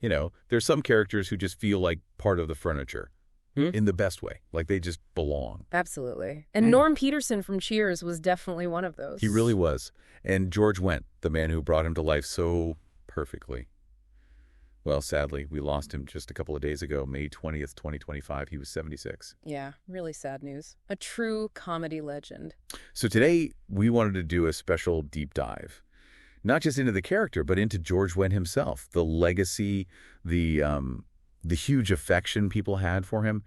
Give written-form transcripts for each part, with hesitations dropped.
You know, there's some characters who just feel like part of the furniture in the best way, like they just belong. Absolutely. And Norm Peterson from Cheers was definitely one of those. He really was. And George Wendt, the man who brought him to life so perfectly. Well, sadly, we lost him just a couple of days ago, May 20th, 2025. He was 76. Yeah, really sad news. A true comedy legend. So today, we wanted to do a special deep dive, not just into the character, but into George Wendt himself, the legacy, the huge affection people had for him.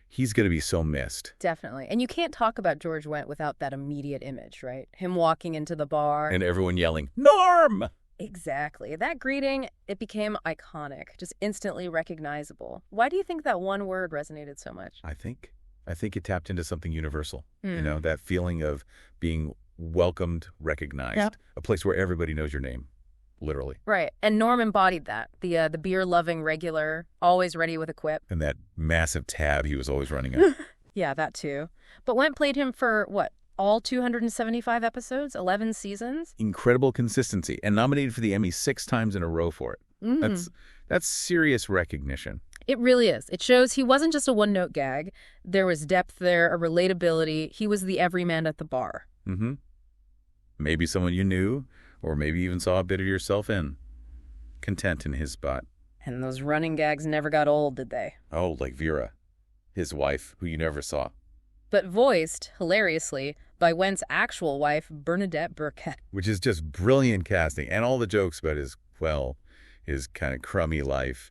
He's going to be so missed. Definitely. And you can't talk about George Wendt without that immediate image, right? Him walking into the bar. And everyone yelling, "Norm!" Exactly. That greeting, it became iconic, just instantly recognizable. Why do you think that one word resonated so much? I think it tapped into something universal. You know, that feeling of being welcomed, recognized, a place where everybody knows your name, literally. Right. And Norm embodied that. The beer-loving regular, always ready with a quip. And that massive tab he was always running at. Yeah, that too. But Wendt played him for, what, all 275 episodes, 11 seasons? Incredible consistency, and nominated for the Emmy 6 times in a row for it. That's serious recognition. It really is. It shows he wasn't just a one-note gag. There was depth there, a relatability. He was the everyman at the bar. Maybe someone you knew, or maybe even saw a bit of yourself in. Content in his spot. And those running gags never got old, did they? Oh, like Vera, his wife, who you never saw. But voiced, hilariously, by Wendt's actual wife, Bernadette Birkett. Which is just brilliant casting, and all the jokes about his kind of crummy life,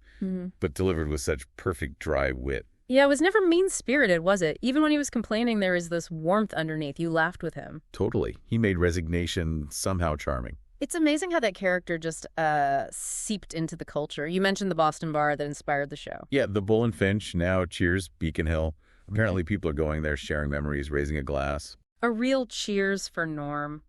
but delivered with such perfect dry wit. Yeah, it was never mean-spirited, was it? Even when he was complaining, there was this warmth underneath. You laughed with him. Totally. He made resignation somehow charming. It's amazing how that character just seeped into the culture. You mentioned the Boston bar that inspired the show. Yeah, the Bull and Finch, now Cheers, Beacon Hill. Apparently people are going there, sharing memories, raising a glass. A real cheers for Norm.